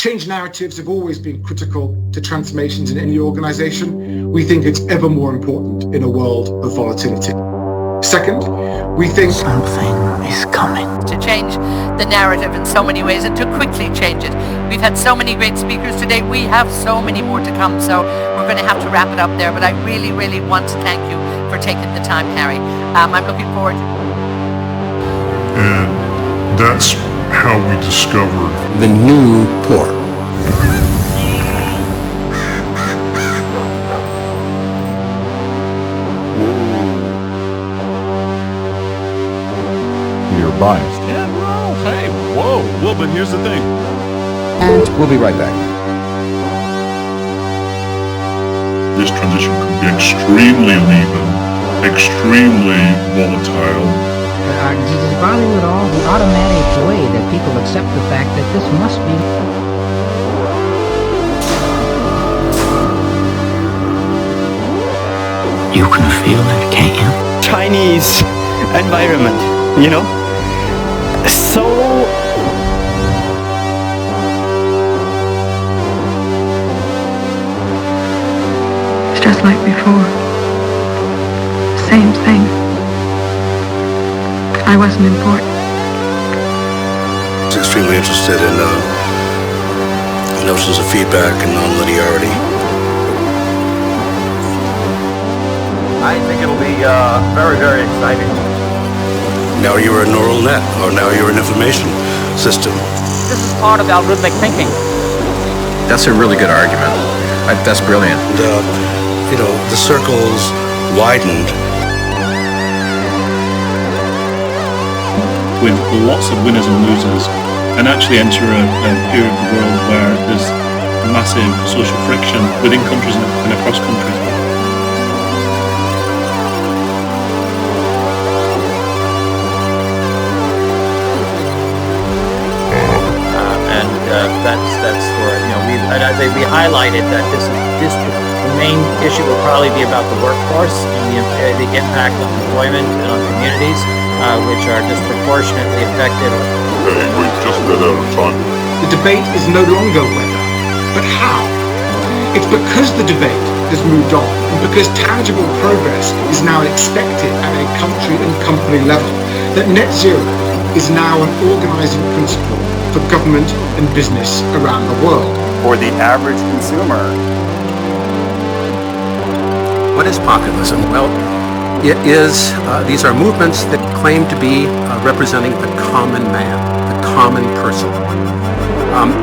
Change narratives have always been critical to transformations in any organization. We think it's ever more important in a world of volatility. Second, we think something is coming. To change the narrative in so many ways and to quickly change it. We've had so many great speakers today. We have so many more to come, so we're going to have to wrap it up there. But I really, really want to thank you for taking the time, Harry. I'm looking forward. And that's how we discovered the new port. You're biased. Yeah, well, hey, whoa, but here's the thing. And we'll be right back. This transition could be extremely uneven, extremely volatile. Does it bother you at all, the automatic way that people accept the fact that this must be... You can feel it, can't you? Chinese environment, you know? So... It's just like before. Same thing. I wasn't important. I was extremely interested in notions of feedback and non-linearity. I think it'll be very, very exciting. Now you're a neural net, or now you're an information system. This is part of algorithmic thinking. That's a really good argument. That's brilliant. You know, the circles widened. With lots of winners and losers, and actually enter a period of the world where there's massive social friction within countries and across countries. That's where, you know, we highlighted that the main issue will probably be about the workforce and the impact on employment and on communities, which are disproportionately affected. We've just run out of time. The debate is no longer whether, but how. It's because the debate has moved on, and because tangible progress is now expected at a country and company level, that net zero is now an organizing principle for government and business around the world. For the average consumer. What is populism? Well, it is, these are movements that claim to be representing the common man, the common person.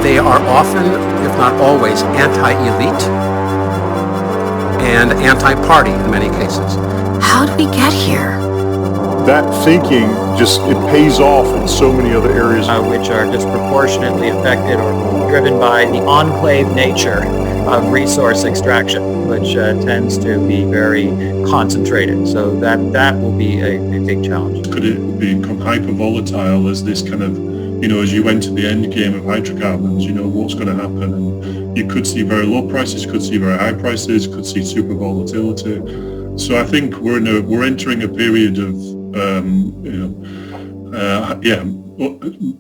They are often, if not always, anti-elite and anti-party in many cases. How did we get here? That thinking it pays off in so many other areas. Which are disproportionately affected or driven by the enclave nature of resource extraction, which tends to be very concentrated. So that will be a big challenge. Could it become hyper volatile as this kind of, you know, as you enter the end game of hydrocarbons, you know, what's going to happen? And you could see very low prices, could see very high prices, could see super volatility. So I think we're entering a period of,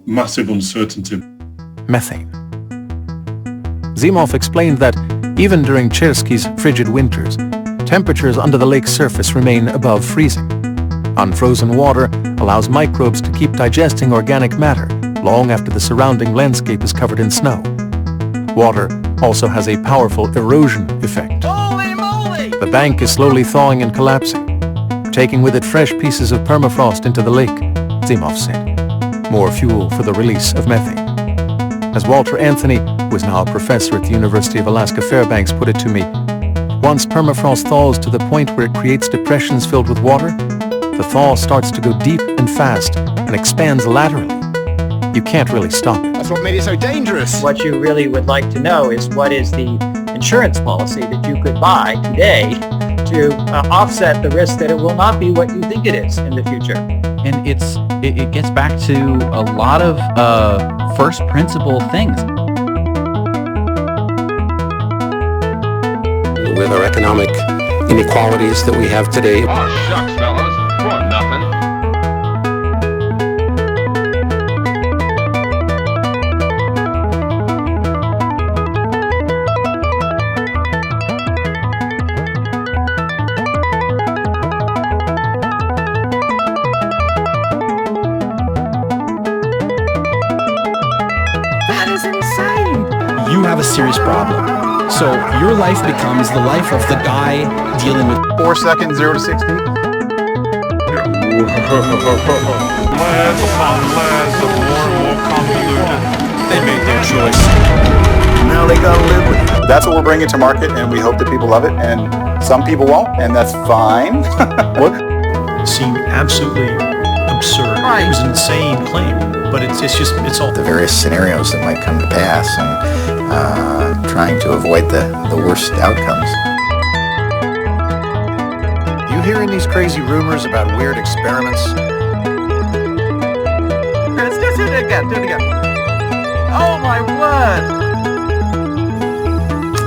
massive uncertainty. Methane. Zimov explained that even during Chersky's frigid winters, temperatures under the lake's surface remain above freezing. Unfrozen water allows microbes to keep digesting organic matter long after the surrounding landscape is covered in snow. Water also has a powerful erosion effect. Holy moly! The bank is slowly thawing and collapsing, taking with it fresh pieces of permafrost into the lake, Zimov said. More fuel for the release of methane. As Walter Anthony, who is now a professor at the University of Alaska Fairbanks, put it to me, once permafrost thaws to the point where it creates depressions filled with water, the thaw starts to go deep and fast and expands laterally. You can't really stop it. That's what made it so dangerous. What you really would like to know is what is the insurance policy that you could buy today to offset the risk that it will not be what you think it is in the future. And it gets back to a lot of first principle things. With our economic inequalities that we have today. Oh, shucks, fellas. For nothing. That is insane. You have a serious problem. So your life becomes the life of the guy dealing with 4 seconds, 0 to 60. Layers upon layers of more and more convoluted. They made their choice. Now they gotta live with it. That's what we're bringing to market, and we hope that people love it, and some people won't, and that's fine. What? Seemed absolutely absurd. Right. It was an insane claim, but it's all The various scenarios that might come to pass and trying to avoid the worst outcomes. You hearing these crazy rumors about weird experiments? Let's do it again. Do it again. Oh my word!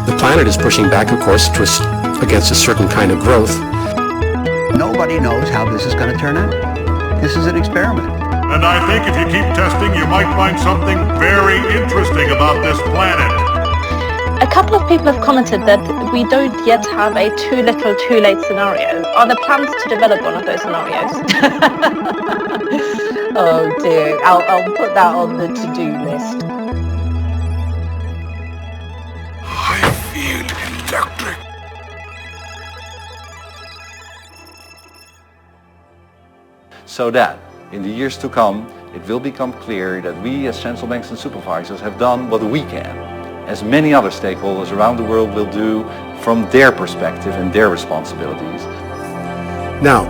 The planet is pushing back, of course, against a certain kind of growth. Nobody knows how this is going to turn out. This is an experiment. And I think if you keep testing, you might find something very interesting about this planet. A couple of people have commented that we don't yet have a too little, too late scenario. Are there plans to develop one of those scenarios? Oh dear, I'll put that on the to-do list. I feel electric. So that, in the years to come, it will become clear that we as central banks and supervisors have done what we can, as many other stakeholders around the world will do from their perspective and their responsibilities. Now,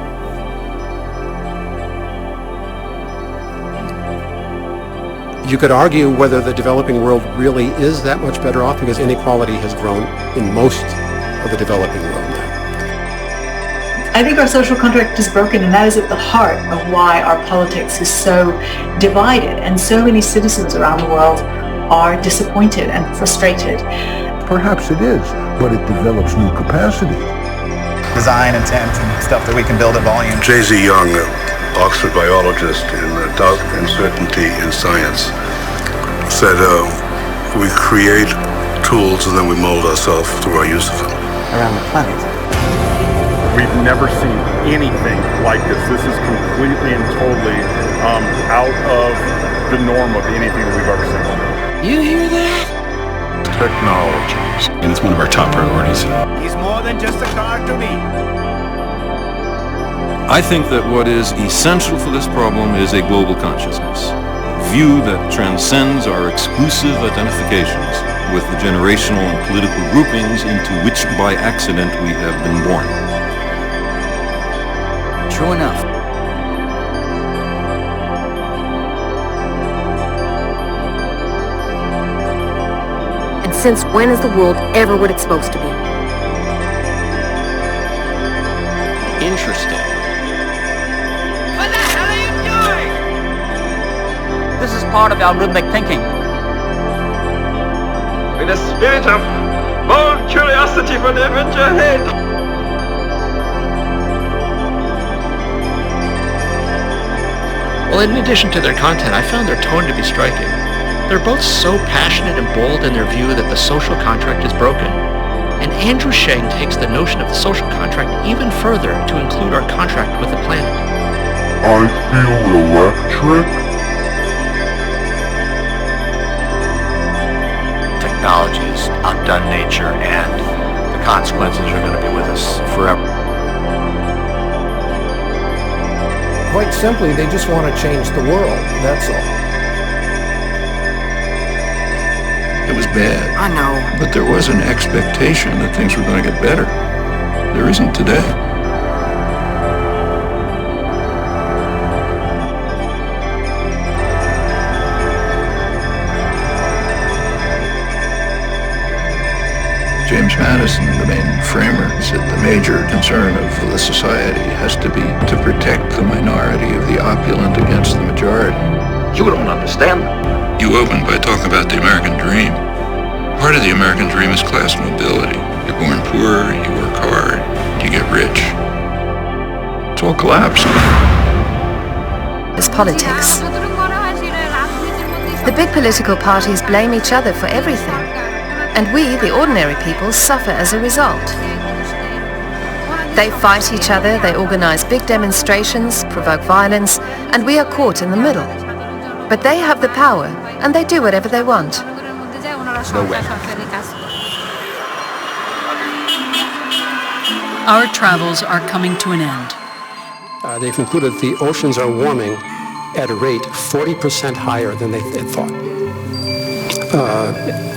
you could argue whether the developing world really is that much better off because inequality has grown in most of the developing world now. I think our social contract is broken, and that is at the heart of why our politics is so divided, and so many citizens around the world are disappointed and frustrated. Perhaps it is, but it develops new capacity. Design intent and stuff that we can build at volume. J.Z. Young, Oxford biologist in Doubt and Certainty in Science, said we create tools and then we mold ourselves through our use of them. Around the planet. We've never seen anything like this. This is completely and totally out of the norm of anything that we've ever seen. You hear that? Technologies. And it's one of our top priorities. He's more than just a car to me. I think that what is essential for this problem is a global consciousness, a view that transcends our exclusive identifications with the generational and political groupings into which by accident we have been born. True enough. And since when is the world ever what it's supposed to be? Interesting. What the hell are you doing? This is part of algorithmic thinking. In a spirit of bold curiosity for the adventure ahead. Well, in addition to their content, I found their tone to be striking. They're both so passionate and bold in their view that the social contract is broken. And Andrew Sheng takes the notion of the social contract even further to include our contract with the planet. I feel electric. Technology has outdone nature, and the consequences are going to be with us forever. Quite simply, they just want to change the world, that's all. It was bad. I know. But there was an expectation that things were going to get better. There isn't today. James Madison, the main framer, said the major concern of the society has to be to protect the minority of the opulent against the majority. You don't understand. You opened by talking about the American dream. Part of the American dream is class mobility. You're born poor, you work hard, you get rich. It's all collapsed. It's politics. The big political parties blame each other for everything. And we, the ordinary people, suffer as a result. They fight each other, they organize big demonstrations, provoke violence, and we are caught in the middle. But they have the power, and they do whatever they want. No way. Our travels are coming to an end. They've concluded the oceans are warming at a rate 40% higher than they had thought,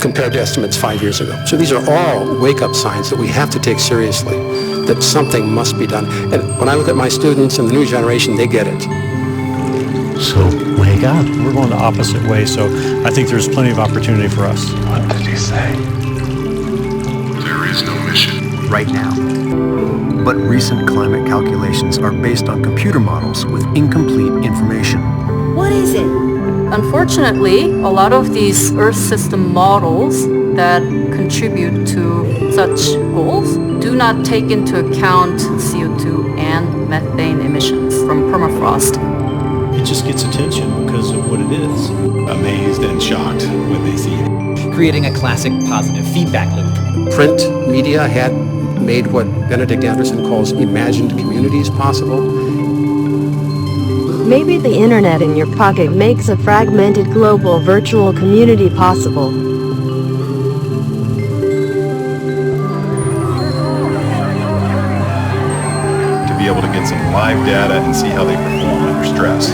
compared to estimates 5 years ago. So these are all wake-up signs that we have to take seriously, that something must be done. And when I look at my students and the new generation, they get it. So wake up. We're going the opposite way, so I think there's plenty of opportunity for us. What did he say? There is no mission. Right now. But recent climate calculations are based on computer models with incomplete information. What is it? Unfortunately, a lot of these Earth system models that contribute to such goals do not take into account CO2 and methane emissions from permafrost. It just gets attention because of what it is. Amazed and shocked when they see it. Creating a classic positive feedback loop. Print media had made what Benedict Anderson calls imagined communities possible. Maybe the internet in your pocket makes a fragmented global virtual community possible. To be able to get some live data and see how they perform under stress.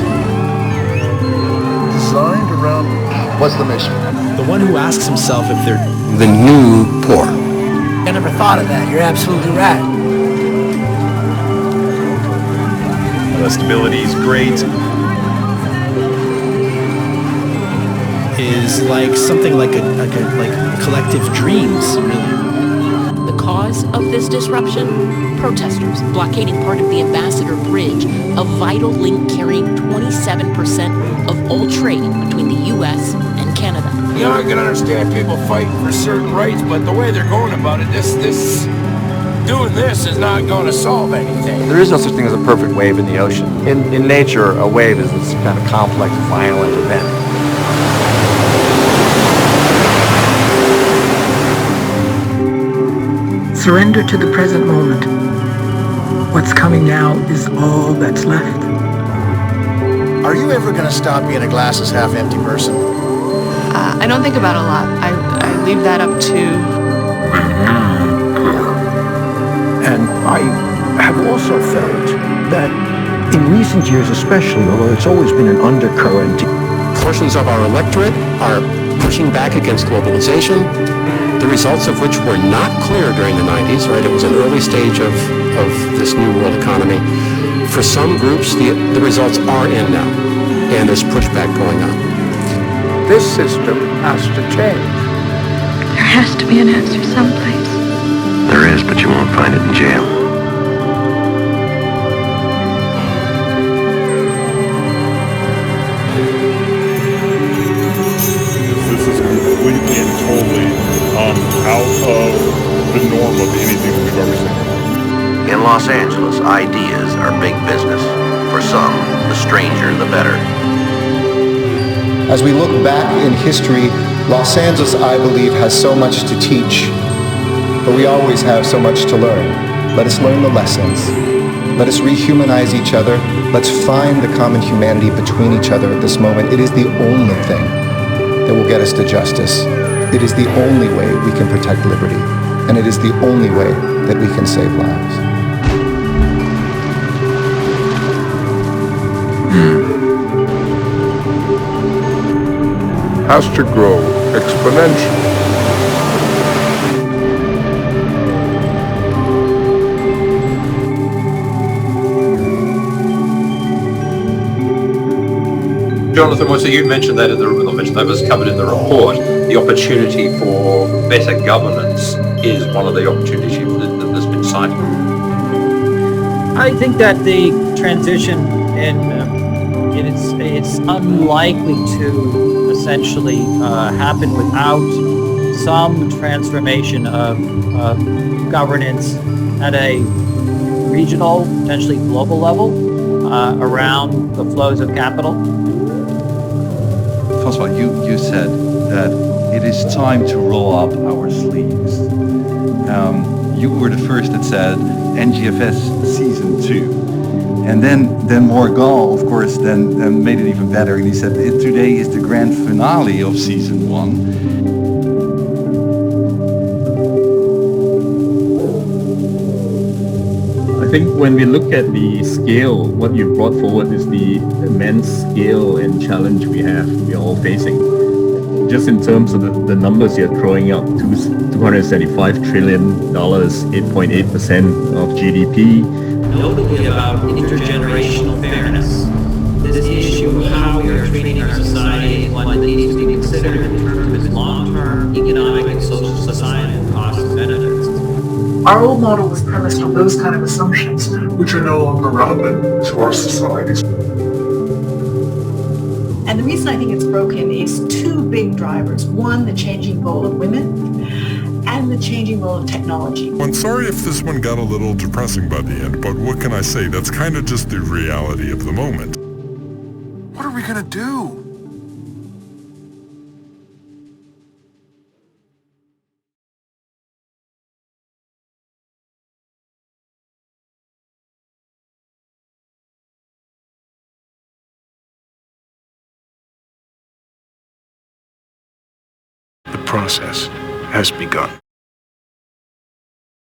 Designed around what's the mission? The one who asks himself if they're the new poor. I never thought of that. You're absolutely right. The stability is great. Is like something like collective dreams, really. The cause of this disruption? Protesters blockading part of the Ambassador Bridge, a vital link carrying 27% of all trade between the U.S. and Canada. You know, I can understand people fighting for certain rights, but the way they're going about it, doing this is not going to solve anything. There is no such thing as a perfect wave in the ocean. In nature, a wave is this kind of complex, violent event. Surrender to the present moment. What's coming now is all that's left. Are you ever going to stop being a glasses half empty person? I don't think about it a lot. I leave that up to... And I have also felt that in recent years especially, although it's always been an undercurrent, portions of our electorate are pushing back against globalization, the results of which were not clear during the 90s, right? It was an early stage of this new world economy. For some groups, the results are in now, and there's pushback going on. this system has to change. There has to be an answer someplace. There is, but you won't find it in jail. This is completely and totally out of the norm of anything we've ever seen. In Los Angeles, ideas are big business. For some, the stranger, the better. As we look back in history, Los Angeles, I believe, has so much to teach, but we always have so much to learn. Let us learn the lessons. Let us rehumanize each other. Let's find the common humanity between each other at this moment. It is the only thing that will get us to justice. It is the only way we can protect liberty, and it is the only way that we can save lives. Has to grow exponentially. Jonathan, was it you mentioned that that was covered in the report? The opportunity for better governance is one of the opportunities that's been cited. I think that the transition it's unlikely to essentially happen without some transformation of governance at a regional, potentially global level around the flows of capital. François, you said that it is time to roll up our sleeves. You were the first that said NGFS Season 2. And then Morgan, of course, then made it even better. And he said, today is the grand finale of season 1. I think when we look at the scale, what you brought forward is the immense scale and challenge we're all facing. Just in terms of the numbers you're throwing out, $275 trillion, 8.8% of GDP. Notably about intergenerational fairness. This issue of how we are treating our society is one that needs to be considered in terms of its long-term economic and social societal costs and benefits. Our old model was premised on those kind of assumptions, which are no longer relevant to our societies. And the reason I think it's broken is two big drivers. One, the changing role of women, and the changing role of technology. I'm sorry if this one got a little depressing by the end, but what can I say? That's kind of just the reality of the moment. What are we gonna do? The process has begun.